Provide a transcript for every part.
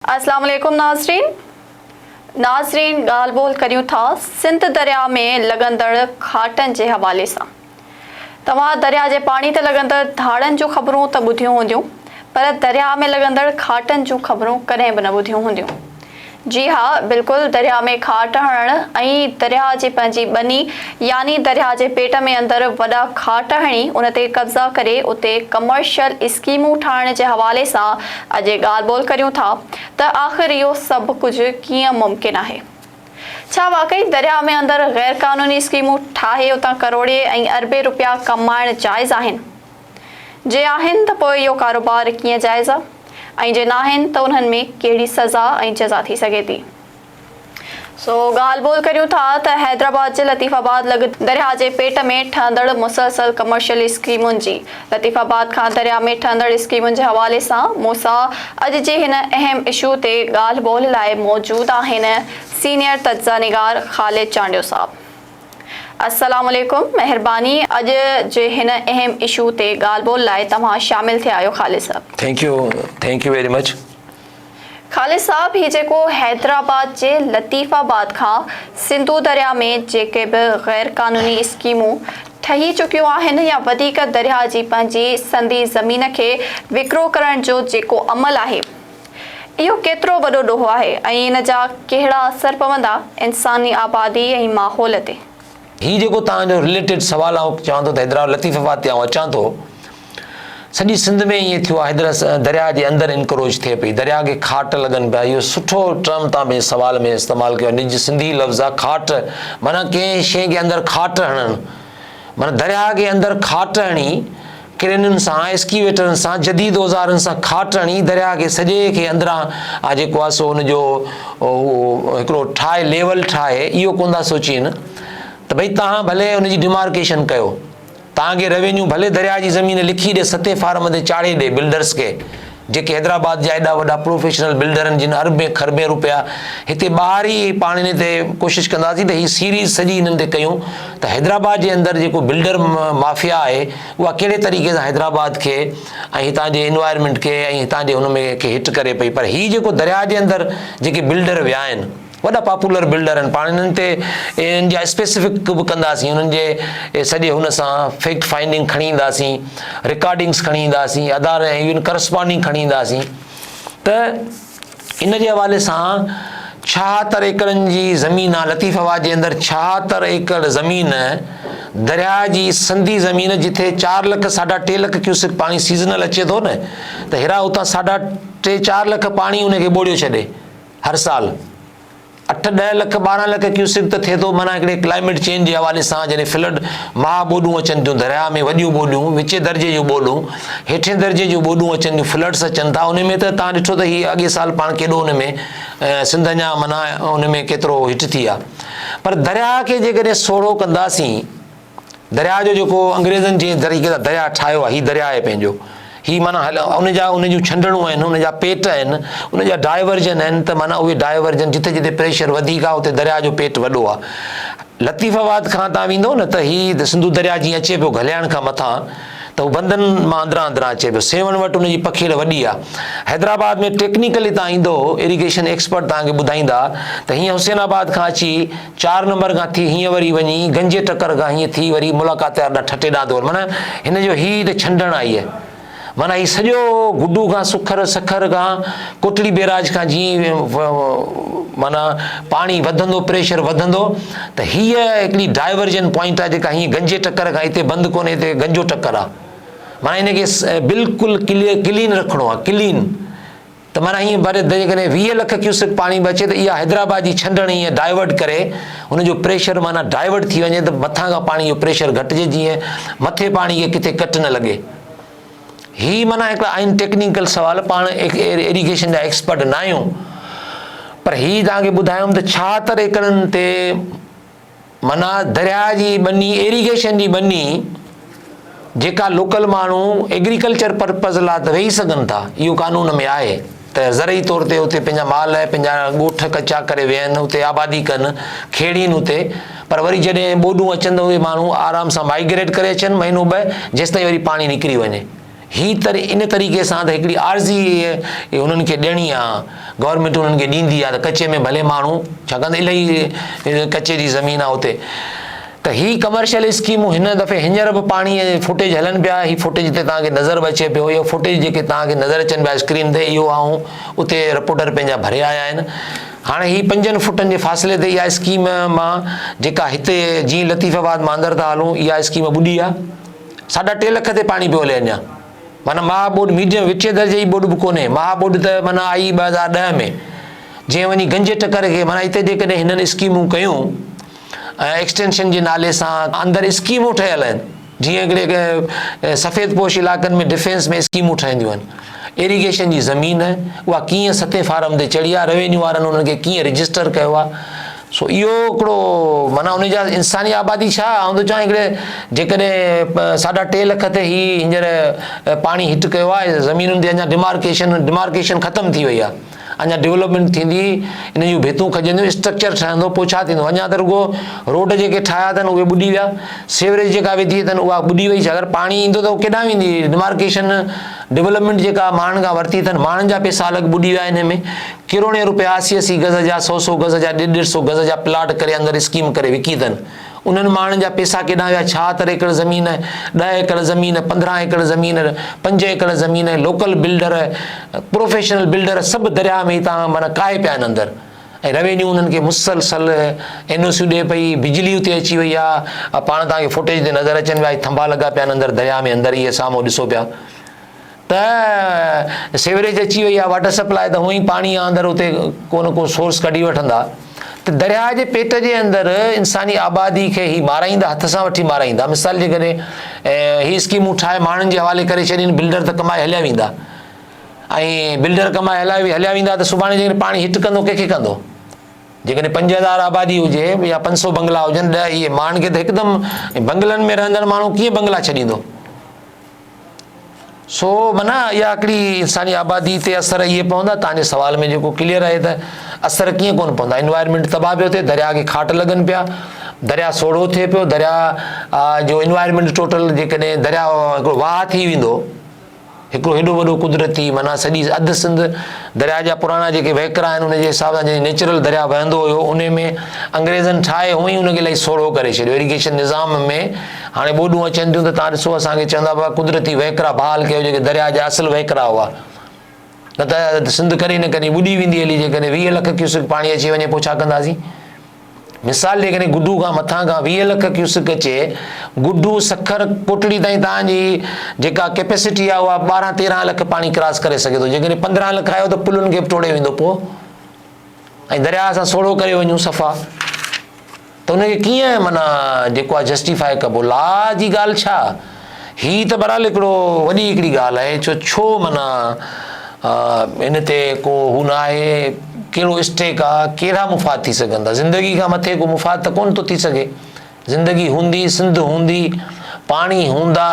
अस्सलाम वालेकुम नाज़रीन ॻाल्हि ॿोल करियूं था सिंध दरिया में लॻंदड़ खाटनि जे हवाले सां। तव्हां दरिया जे पाणी ते लॻंदड़ धाड़नि जूं ख़बरूं त ॿुधियूं हूंदियूं, पर दरिया में लॻंदड़ खाटनि जूं ख़बरूं कॾहिं बि न ॿुधियूं हूंदियूं। जी हा, बिल्कुलु दरिया में खाट हणणु ऐं दरिया जी पंहिंजी ॿनी यानी दरिया जे पेट में अंदरि वॾा खाट हणी उन ते कब्ज़ा करे उते कमर्शियल स्कीमूं ठाहिण जे हवाले सां अॼु ॻाल्हि ॿोल करियूं था त आख़िर इहो सभु कुझु कीअं मुमकिन आहे। छा वाक़ई दरिया में अंदरि गैर क़ानूनी स्कीमूं ठाहे उतां करोड़े ऐं अरबे रुपया कमाइण जाइज़ आहिनि? जे आहिनि त पोइ इहो कारोबार कीअं जाइज़ आहे ऐं जे न आहिनि त उन्हनि में कहिड़ी सज़ा ऐं जज़ा थी सघे थी। ॻाल्हि ॿोल करियूं था त हैदराबाद जे लतीफ़ाबाद लॻ दरिया जे पेट में ठहंदड़ मुसलसल कमर्शियल स्कीमुनि जी लतीफ़ाबाद खां दरिया में ठहंदड़ स्कीमुनि जे हवाले सां मूंसां अॼु जे हिन अहम इशू ते ॻाल्हि ॿोल लाइ मौजूदु आहिनि सीनियर तज्ज़ा निगार ख़ालिद चांडियो साहब। अस्सलाम वालेकुम, महिरबानी अॼु जे हिन अहम इशू ते ॻाल्हि ॿोल लाइ तव्हां शामिल थिया आहियो Khalid sahab. Thank you very much. Khalid sahab, हीउ जेको हैदराबाद जे लतीफ़ाबाद खां सिंधु दरिया में जेके बि गैर क़ानूनी स्कीमूं ठही चुकियूं आहिनि या वधीक दरिया जी पंहिंजी संधी ज़मीन खे विकिरो करण जो जेको अमल आहे, इहो केतिरो वॾो ॾोहो आहे ऐं इन जा कहिड़ा असर पवंदा इंसानी आबादी ऐं माहौल ते? हीउ जेको तव्हांजो रिलेटेड सुवाल आहे चवां थो त हैदराबाद लतीफ़ाबाद ते अचां थो, सॼी सिंध में ईअं थियो आहे। दरिया जे अंदरि इनक्रोच थिए पई, दरिया खे खाट लॻनि पिया। इहो सुठो टर्म तव्हां पंहिंजे सवाल में इस्तेमालु कयो। निज सिंधी लफ़्ज़ आहे खाट, माना कंहिं शइ खे अंदरि खाट हणणु, माना दरिया खे अंदरि खाट हणी क्रेनुनि सां एक्सकीवेटरनि सां जदीद औज़ारनि सां खाट हणी दरिया खे सॼे खे अंदरां जेको आहे सो हुनजो हिकिड़ो ठाहे लेवल ठाहे। इहो कोन था सोचीनि त भई तव्हां भले हुनजी डिमार्केशन कयो, तव्हांखे रेवेन्यू भले दरिया जी ज़मीन लिखी ॾे, सते फार्म ते चाढ़े ॾे बिल्डर्स खे, जेके हैदराबाद जा एॾा वॾा प्रोफेशनल बिल्डर आहिनि जिन अरबे खरबे रुपया हिते ॿाहिरि ई पाण इन ते कोशिशि कंदासीं त हीअ सीरीज़ सॼी हिननि ते कयूं त हैदराबाद जे अंदरि जेको बिल्डर माफ़िया आहे उहा कहिड़े तरीक़े सां हैदराबाद खे ऐं हितां जे इन्वायरमेंट खे ऐं हितां जे हुन में खे हिट करे पई। पर हीअ जेको दरिया जे अंदरि जेके बिल्डर विया आहिनि, वॾा पॉपुलर बिल्डर आहिनि, पाण इन्हनि ते इन्हनि जा स्पेसिफिक बि कंदासीं, उन्हनि जे सॼे हुन सां फैक्ट फाइंडिंग खणी ईंदासीं, रिकॉर्डिंग्स खणी ईंदासीं, आधार ऐं इवन करस्पॉन्डिंग खणी ईंदासीं। त इन जे हवाले सां 76 एकड़नि जी ज़मीन आहे लतीफ़ाबाद जे अंदरि। 76 एकड़ ज़मीन दरिया जी संधी ज़मीन, जिथे 4 लख साढा 3 लख क्यूसिक पाणी सीज़नल अचे थो न, त हेड़ा उतां 3.5-4 लख पाणी उनखे ॿोड़ियो छॾे हर साल। 8-10 लख 12 लख क्यूसिक त थिए थो, माना हिकिड़े क्लाइमेट चेंज जे हवाले सां जॾहिं फ्लड ॿोॾूं अचनि थियूं दरिया में, वॾियूं ॿोॾूं, विचे दर्जे जूं ॿोॾूं, हेठे दर्जे जूं ॿोॾूं अचनि थियूं, फ्लड्स अचनि था। उन में त तव्हां ॾिठो त हीअ अॻे साल पाण केॾो उन में सिंध अञा माना उन में केतिरो हिट थी आहे। पर दरिया खे जेकॾहिं सोढ़ो कंदासीं, दरिया जो जेको अंग्रेज़नि जे तरीक़े सां दरिया ठाहियो आहे, हीउ दरिया आहे पंहिंजो, हीअ माना उन जूं छंडणूं आहिनि, उन जा पेट आहिनि, उन जा डाइवर्जन आहिनि, त माना उहे डाइवर्जन जिथे जिथे प्रेशर वधीक आहे उते दरिया जो पेट वॾो आहे। लतीफ़ाबाद खां तव्हां वेंदो न त हीअ सिंधु दरिया जीअं अचे पियो घलियाण खां मथां, त उहो बंदनि मां अंदरां अचे पियो। सेवन वटि उनजी पखेड़ वॾी आहे। हैदराबाद में टेक्निकली तव्हां ईंदो, इरिगेशन एक्सपर्ट तव्हांखे ॿुधाईंदा त हीअं हुसैनाबाद खां अची 4 नंबर खां थी हीअं वरी वञी गंजे टकर खां हीअं थी वरी मुलाक़ात ठटे ॾांहुं, माना हिन जो हीअ त छंडण आई आहे। माना हीउ सॼो गुडू खां सुखर सखर खां कोटड़ी बैराज खां जीअं माना पाणी वधंदो, प्रेशर वधंदो, त हीअ हिकिड़ी डाइवर्जन पॉइंट आहे जेका हीअं गंजे टकर खां हिते बंदि कोन्हे, हिते गंजो टकर आहे। माना हिनखे बिल्कुलु क्लीन रखिणो आहे, क्लीन। त माना हीअं भरे जेकॾहिं 20 लख क्यूसिक पाणी बि अचे त इहा हैदराबाद जी छंडण हीअं डाइवर्ट करे हुनजो प्रेशर माना डाइवर्ट थी वञे, त मथां खां पाणी जो प्रेशर घटिजे, जीअं मथे पाणी खे किथे कट न लॻे। ही माना हिकिड़ा आहिनि टेक्निकल सुवाल, पाण इरिगेशन जा एक्सपर्ट न आहियूं, पर हीअ तव्हांखे ॿुधायुमि त 76 एकड़नि ते माना दरिया जी ॿनी, इरिगेशन जी ॿनी, जेका लोकल माण्हू एग्रीकल्चर पर्पज़ लाइ त वेही सघनि था, इहो कानून में आहे त ज़रई तौर ते उते पंहिंजा माल ऐं पंहिंजा ॻोठ कचा करे वेहनि, उते आबादी कनि, खेड़ीनि उते। पर वरी जॾहिं ॿोॾूं अचनि त उहे माण्हू आराम सां माइग्रेट करे अचनि, महीनो ॿ, जेसिताईं वरी पाणी निकिरी वञे। ही इन तरीक़े सां त हिकिड़ी आर्ज़ी उन्हनि खे ॾियणी आहे, गवर्नमेंट उन्हनि खे ॾींदी आहे त कचे में भले माण्हू, छाकाणि त इलाही कचे जी ज़मीन आहे उते, त ही कमर्शियल स्कीमूं हिन दफ़े हींअर बि पाणी फुटेज हलनि पिया, ही फुटेज ते तव्हांखे नज़र बि अचे पियो, इहो फुटेज जेके तव्हांखे नज़र अचनि पिया स्क्रीन ते, इहो ऐं उते रिपोर्टर पंहिंजा भरे आया आहिनि। हाणे ही 5 फुटनि जे फ़ासिले ते इहा स्कीम मां जेका हिते जीअं लतीफ़ाबाद मां अंदरि था हलूं, इहा स्कीम ॿुॾी आहे, 3.5 लख ते पाणी पियो हले अञा, माना महाबोड मीडियम विचे दर्जे जी बोड बि कोन्हे, महाबोड त माना आई 2010 में, जीअं वञी गंजे टकर खे माना हिते जेकॾहिं हिननि स्कीमूं कयूं एक्सटेंशन जे नाले सां अंदरि स्कीमूं ठहियल आहिनि, जीअं हिकिड़े सफ़ेद पोश इलाइक़नि में डिफेंस में स्कीमूं ठहंदियूं आहिनि, इरिगेशन जी ज़मीन उहा कीअं 7 फारम ते चढ़ी आहे, रेवेन्यू वारनि उन्हनि खे कीअं रजिस्टर कयो आहे, सो इहो हिकिड़ो माना उन जा इंसानी आबादी छा, आउं त चवां हिकिड़े जेकॾहिं 3.5 लख ते हींअर पाणी हिट कयो आहे, ज़मीनुनि ते अञा डिमार्केशन ख़तमु थी वई आहे, अञा डेवलपमेंट थींदी, इन जूं भितूं खजंदियूं, स्ट्रक्चर ठहंदो, पोइ छा थींदो, अञा त रुगो रोड जेके ठाहिया अथनि उहे ॿुॾी विया, सेवरेज जेका विधी अथनि उहा ॿुॾी वई, अगरि पाणी ईंदो त उहो केॾांहुं वेंदी, डिमार्केशन डेवलपमेंट जेका माण्हुनि खां वरिती अथनि, माण्हुनि जा पैसा अलॻि ॿुॾी विया हिन में, किरोड़े रुपया 80 गज़ जा, 100 गज़ जा, 150 गज़ जा प्लाट करे अंदरि स्कीम करे विकी अथनि, उन्हनि माण्हुनि जा पैसा केॾांहुं विया, 76 एकड़ ज़मीन, 10 एकड़ ज़मीन, 15 एकड़ ज़मीन, 5 एकड़ ज़मीन, लोकल बिल्डर, प्रोफेशनल बिल्डर सभु दरिया में तव्हां माना काए पिया आहिनि अंदरि, ऐं रेवेन्यू उन्हनि खे मुसलसल NOC ॾिए पई, बिजली उते अची वई आहे, पाण तव्हांखे फुटेज ते नज़र अचनि पिया, थंभा लॻा पिया आहिनि अंदरि दरिया में, अंदरि इहे साम्हूं ॾिसो पिया, त सेवरेज अची वई आहे, वाटर सप्लाई त हूअं ई पाणी आहे अंदरि, उते को न को सोर्स कढी वठंदा, त दरिया जे पेट जे अंदरि इंसानी आबादी खे ही माराईंदा, हथ सां वठी माराईंदा, मिसाल जे करे ही स्कीमूं ठाहे माण्हुनि जे हवाले करे छॾीनि, बिल्डर त कमाए हलिया वेंदा, ऐं बिल्डर कमाए हलिया वेंदा त सुभाणे जेकॾहिं पाणी हिट कंदो कंहिंखे कंदो, जेकॾहिं 5000 आबादी हुजे या 500 बंगला हुजनि, 10 इहे माण्हुनि खे त हिकदमि बंगलनि में रहंदड़ माण्हू कीअं बंगला छॾींदो, सो माना इहा हिकिड़ी इंसानी आबादी ते असर इहे पवंदा। तव्हांजे सवाल में जेको क्लियर आहे त असर कीअं कोन पवंदा, इन्वायरमेंट तबाह पियो थिए, दरिया खे खाट लॻनि पिया, दरिया सोढ़ो थिए पियो, दरिया जो इन्वायरमेंट टोटल जेकॾहिं दरिया हिकिड़ो वाह थी वेंदो, हिकिड़ो हेॾो वॾो कुदरती माना सॼी अधु सिंध दरिया जा पुराणा जेके वहिकरा आहिनि उनजे हिसाब सां जेके नेचुरल दरिया वहंदो हुयो, उन में अंग्रेज़नि ठाहे हुअं ई उनखे इलाही सोढ़ो करे छॾियो, इरिगेशन निज़ाम में हाणे ॿोॾूं अचनि थियूं त तव्हां ॾिसो असांखे चवंदा पिया कुदरती वहिकरा बहाल कयो, जेके दरिया जा असुलु वहिकरा हुआ, न त सिंध कॾहिं न कॾहिं ॿुॾी वेंदी हली, जेकॾहिं 20 लख क्यूसिक पाणी अची वञे पोइ छा कंदासीं, मिसाल जेकॾहिं गुड्डू खां मथां खां 20 लख क्यूसिक अचे, गुड्डू सखर कोटड़ी ताईं तव्हांजी जेका कैपेसिटी आहे उहा 12-13 लख पाणी क्रॉस करे सघे थो, जेकॾहिं 15 लख आयो त पुलुनि खे बि टोड़े वेंदो पोइ, ऐं दरिया असां सोढ़ो करे वञूं सफ़ा, त उनखे कीअं माना जेको आहे जस्टिफाई कबो, ला जी ॻाल्हि छा, ही त बहरहाल हिकिड़ो वॾी हिकिड़ी ॻाल्हि आहे, छो माना इन ते को हू न आहे, कहिड़ो स्टेक आहे, कहिड़ा मुफ़ाद थी सघंदा, ज़िंदगी खां मथे को मुफ़ाद त कोन थो थी सघे, ज़िंदगी हूंदी, सिंध हूंदी, पाणी हूंदा,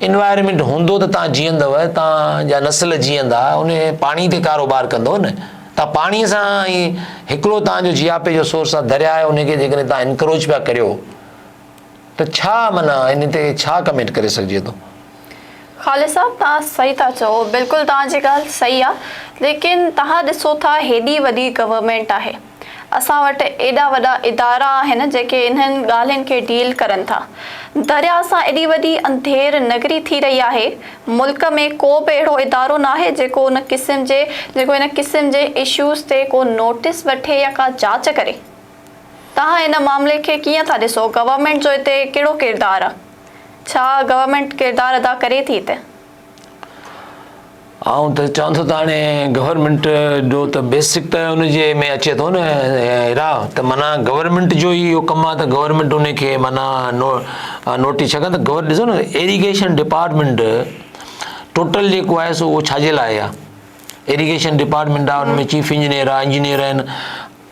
इन्वायरमेंट हूंदो त तव्हां जीअंदव, तव्हांजा नस्ल जीअंदा, उन पाणी ते कारोबार कंदव न, तव्हां पाणीअ सां ई हिकिड़ो तव्हांजो जियापे जो सोर्स आहे दरिया आहे, उनखे जेकॾहिं तव्हां इनक्रोच पिया करियो त छा माना इन ते छा कमेंट करे सघिजे थो। ख़ालिद साहब तव्हां सही था चओ, बिल्कुलु तव्हांजी ॻाल्हि सही आहे, लेकिन तव्हां ॾिसो था हेॾी वॾी गवर्नमेंट आहे, असां वटि एॾा वॾा इदारा आहिनि जेके इन्हनि ॻाल्हियुनि खे डील करनि था, दरिया सां एॾी वॾी अंधेर नगरी थी रही आहे, मुल्क में को बि अहिड़ो इदारो न आहे जेको इन क़िस्म जे इश्यूज़ ते को नोटिस वठे या का जांच करे। तव्हां हिन मामले खे कीअं था ॾिसो, गवर्नमेंट जो हिते कहिड़ो किरदारु आहे, छा गवर्नमेंट किरदारु अदा करे थी हिते? आउं त चवां थो त हाणे गवर्नमेंट जो त बेसिक त उनजे में अचे थो न अहिड़ा, त माना गवर्नमेंट जो ई इहो कमु आहे त गवर्नमेंट उनखे माना नोटिस, छाकाणि त ॾिसो न इरिगेशन डिपार्टमेंट टोटल जेको आहे सो उहो छाजे लाइ आहे, इरिगेशन डिपार्टमेंट आहे, उनमें चीफ इंजीनियर आहे, इंजीनियर आहिनि,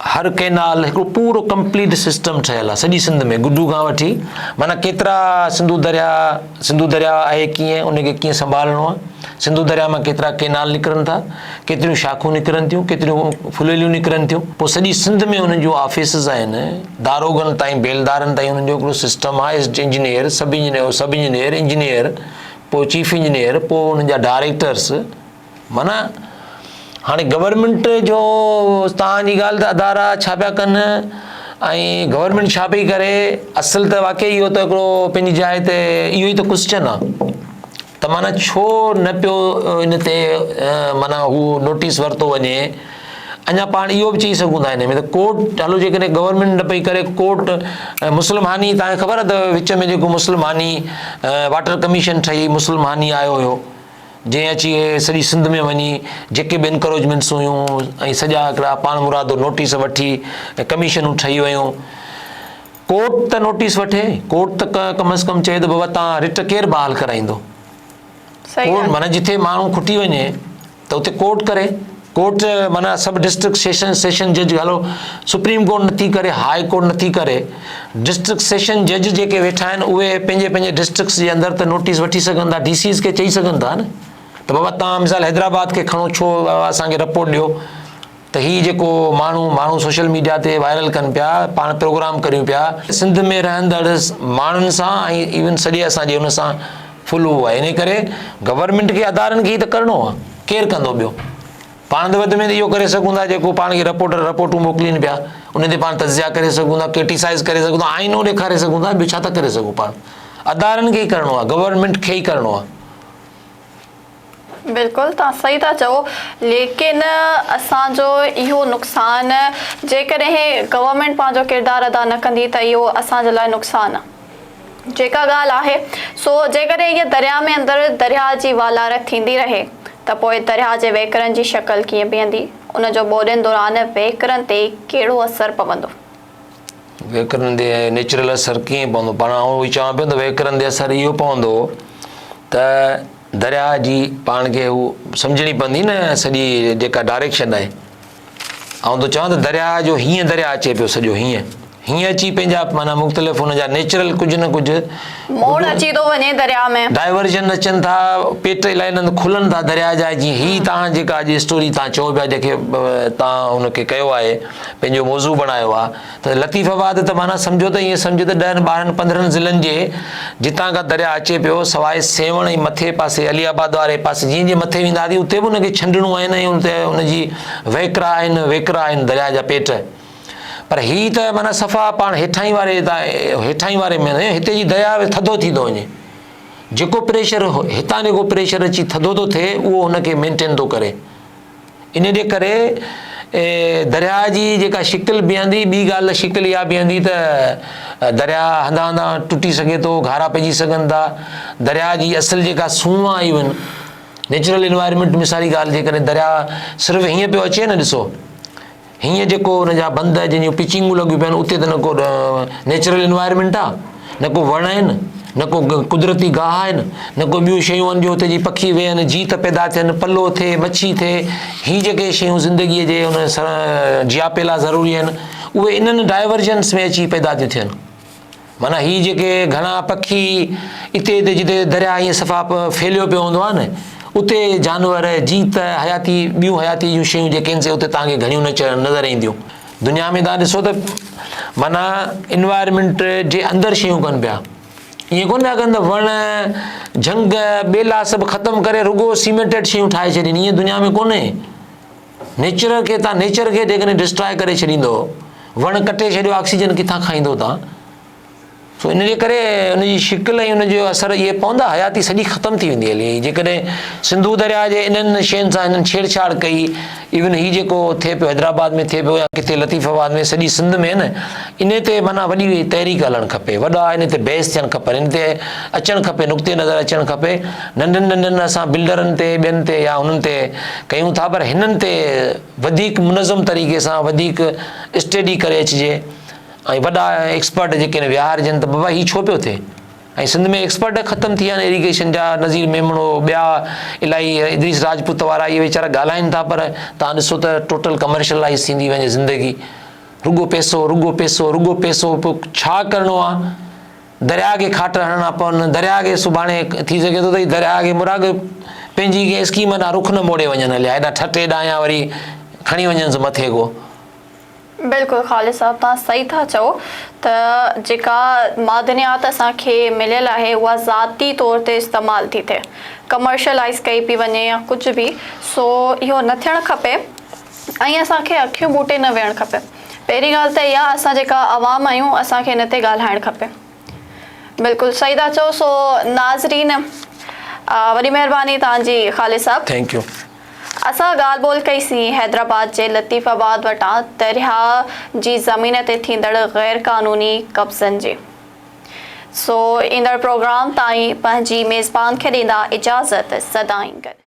हर कैनाल हिकिड़ो पूरो कंप्लीट सिस्टम ठहियलु आहे सॼी सिंध में, गुड्डू खां वठी माना केतिरा सिंधु दरिया आहे, कीअं उनखे कीअं संभालणो आहे, सिंधु दरिया मां केतिरा कैनाल निकिरनि था, केतिरियूं शाखूं निकिरनि थियूं, केतिरियूं फुलेलियूं निकिरनि थियूं, पोइ सॼी सिंध में उन्हनि जो ऑफिसिस आहिनि, दारोगनि ताईं बेलदारनि ताईं उन्हनि जो हिकिड़ो सिस्टम आहे, इंजीनियर, सब इंजीनियर, इंजीनियर पोइ चीफ इंजीनियर, पोइ हुननि जा डायरेक्टर्स। माना हाणे गवर्नमेंट जो तव्हांजी ॻाल्हि त अदारा छा पिया कनि ऐं गवर्नमेंट छा पई करे, असुल त वाक़ई इहो त हिकिड़ो पंहिंजी जाइ ते इहो ई त क्वेश्चन आहे त माना छो न पियो इन ते माना हू नोटिस वरितो वञे। अञा पाण इहो बि चई सघूं था हिन में त कोर्ट हलो जेकॾहिं गवर्नमेंट न पई करे, कोर्ट मुस्लिमानी, तव्हांखे ख़बर आहे त विच में जेको मुस्लिमानी वाटर कमीशन ठही, मुस्लिमानी आयो हुयो जंहिं अची सॼी सिंध में वञी जेके बि इनक्रोचमेंट्स हुयूं ऐं सॼा हिकिड़ा पाण मुरादो नोटिस वठी कमीशनूं ठही वियूं। कोर्ट त नोटिस वठे, कोर्ट त कम अज़ कम चए त बाबा तव्हां रिट केरु बहाल कराईंदो। कोर्ट माना जिथे माण्हू खुटी वञे त उते कोर्ट करे, कोर्ट माना सभु डिस्ट्रिक्ट सेशन जज, हलो सुप्रीम कोर्ट नथी करे, हाई कोर्ट नथी करे, डिस्ट्रिक्ट सेशन जज जेके वेठा आहिनि उहे पंहिंजे पंहिंजे डिस्ट्रिक्ट्स जे अंदरि त नोटिस वठी सघनि था, DCs खे चई सघनि था न त बाबा तव्हां मिसाल हैदराबाद खे खणो, छो असांखे रिपोर्ट ॾियो त हीअ जेको माण्हू सोशल मीडिया ते वायरल कनि पिया, पाण प्रोग्राम करियूं पिया, सिंध में रहंदड़ माण्हुनि सां ऐं इवन सॼे असांजे हुन सां फुल उहो आहे। इन करे गवर्नमेंट खे अदारनि खे ई त करिणो आहे, केरु कंदो ॿियो। पाण त वधि में इहो करे सघूं था जेको पाण खे रिपोर्टूं मोकिलीनि पिया, उन ते पाण तज़िया करे सघूं था, क्रिटिसाइज़ करे सघूं था, आईनो ॾेखारे सघूं था, ॿियो छा था करे सघूं। पाण अदारनि खे ई करिणो आहे, गवर्नमेंट खे ई करिणो आहे। बिल्कुलु तव्हां सही था चओ, लेकिन असांजो इहो नुक़सानु जेकॾहिं गवर्नमेंट पंहिंजो किरदारु अदा न कंदी त इहो असांजे लाइ नुक़सानु आहे। जेका ॻाल्हि आहे सो जेकॾहिं इहा दरिया में अंदरि दरिया जी वालारत थींदी रहे त पोइ दरिया जे वेकरनि जी शक्ल कीअं बीहंदी, उनजो ॿोॾियुनि दौरान वेकरनि ते कहिड़ो असरु पवंदो। वेकरनि ते नेचुरल असरु कीअं पवंदो, पाण आउं चवां पियो त वेकरनि ते असरु इहो पवंदो त दरिया जी पाण खे हू सम्झणी पवंदी न सॼी जेका डायरेक्शन आहे। ऐं तो चवां त दरिया जो हीअं दरिया अचे पियो सॼो हीअं अची पंहिंजा माना मुख़्तलिफ़ हुनजा नेचुरल कुझु न कुझु मोड़ अची थो वञे दरिया में, डाइवर्जन अचनि था, पेट इलाही नंद खुलनि था दरिया जा। जीअं हीअ तव्हां जेका अॼु स्टोरी तव्हां चओ पिया, जेके तव्हां हुनखे कयो आहे, पंहिंजो मौज़ू बणायो आहे, त लतीफ़ाबाद त माना सम्झो त ईअं सम्झो त 10, 12, 15 ज़िलनि जे जितां खां दरिया अचे पियो, सवाइ सेवण ऐं मथे पासे अलीआबाद वारे पासे जीअं जीअं मथे वेंदासीं उते बि हुनखे छंडणूं आहिनि ऐं उते हुनजी वेकरा आहिनि दरिया जा पेट। पर हीअ त माना सफ़ा पाण हेठां वारे में हिते जी दरिया थधो थी थो वञे, जेको प्रेशर हितां जेको प्रेशर अची थधो थो थिए उहो हुनखे मेंटेन थो करे। इन जे करे दरिया जी जेका शिकिल बीहंदी, ॿी ॻाल्हि शिकिल इहा बीहंदी त दरिया हंधा हंधा टुटी सघे थो, घारा पइजी सघनि था। दरिया जी असुल जेका सूंहं आहे, इवन नेचुरल इन्वायरमेंट मिसाली ॻाल्हि जेकॾहिं दरिया सिर्फ़ु हीअं पियो अचे न, ॾिसो हीअं जेको हुनजा बंद जंहिंजियूं पिचिंगूं लॻियूं पियूं आहिनि, उते त न को नेचुरल इन्वायरमेंट आहे, न को वण आहिनि, न को कुदरती गाह आहिनि, न को ॿियूं शयूं आहिनि जो हुते जी पखी वेहनि, जीत पैदा थियनि, पलो थिए, मच्छी थिए। हीअ जेके शयूं ज़िंदगीअ जे हुन जियापे लाइ ज़रूरी आहिनि, उहे इन्हनि डाइवर्जन्स में अची पैदा थियूं थियनि। माना हीअ जेके घणा पखी हिते जिते दरिया हीअं सफ़ा फैलियो पियो हूंदो आहे न, उते जानवर, जीत, ॿियूं हयाती जूं शयूं जेके आहिनि से उते तव्हांखे घणियूं नज़र ईंदियूं। दुनिया में तव्हां ॾिसो त माना इन्वायरमेंट जे अंदरि शयूं कनि पिया, ईअं कोन पिया कनि त वण, झंग, ॿेला सभु ख़तमु करे रुगो सीमेंटेड शयूं ठाहे छॾीनि। ईअं दुनिया में कोन्हे। नेचर खे जेकॾहिं डिस्ट्रॉय करे छॾींदो, वण कटे छॾियो, ऑक्सीजन किथां खाईंदो तव्हां। सो इन जे करे हुनजी शिकिल ऐं हुनजो असरु इहे पवंदा, हयाती सॼी ख़तमु थी वेंदी हली। जेकॾहिं सिंधू दरिया जे इन्हनि शयुनि सां हिननि छेड़छाड़ कई, इवन हीअ जेको थिए पियो हैदराबाद में थिए पियो या किथे लतीफ़ाबाद में, सॼी सिंध में न, इन ते माना वॾी तहरीक हलणु खपे, वॾा इन ते बहस थियणु खपनि, इन ते अचणु खपे, नुक़्ते नज़र अचणु खपे। नंढनि असां बिल्डरनि ते, ॿियनि ते या हुननि ते कयूं था, पर हिननि ते वधीक मुनज़म तरीक़े सां वधीक स्टडी करे अचिजे ऐं वॾा एक्सपर्ट जेके विहारजनि त बाबा हीअ छो पियो थिए। ऐं सिंध में एक्सपर्ट ख़तमु थी विया आहिनि, इरीगेशन जा, नज़ीर मेमणो, ॿिया इलाही इदरीस राजपूत वारा, इहे वीचारा ॻाल्हाइनि था, पर तव्हां ॾिसो त टोटल कमर्शलाइज़ थींदी वञे ज़िंदगी, रुगो पैसो। पोइ छा करिणो आहे? दरिया खे खाट हणणा पवनि, दरिया खे सुभाणे थी सघे थो त दरिया खे मुराग पंहिंजी कंहिं स्कीम ॾांहुं रुख न मोड़े वञनि, हलिया हेॾा ठटे ॾांहुं या वरी खणी वञनि मथे को। बिल्कुलु ख़ालिद साहब, तव्हां सही था चओ त जेका मादनियात असांखे मिलियल आहे उहा ज़ाती तौर ते इस्तेमालु थी थिए, कमर्शलाइज़ कई पई वञे या कुझु बि, सो इहो न थियणु खपे ऐं असांखे अखियूं ॿूटे न वेहणु खपे। पहिरीं ॻाल्हि त इहा, असां जेका आवाम आहियूं असांखे हिन ते ॻाल्हाइणु खपे। बिल्कुलु सही था चओ। सो नाज़रीन, वॾी महिरबानी तव्हांजी ख़ालिद साहब। Thank U. असां ॻाल्हि ॿोल कईसीं हैदराबाद जे लतीफ़ाबाद वटां दरिया जी ज़मीन ते थींदड़ गैर क़ानूनी कब्ज़नि जी। सो ईंदड़ प्रोग्राम ताईं पंहिंजी मेज़बान खे ॾींदा इजाज़त। सदाईं गॾु।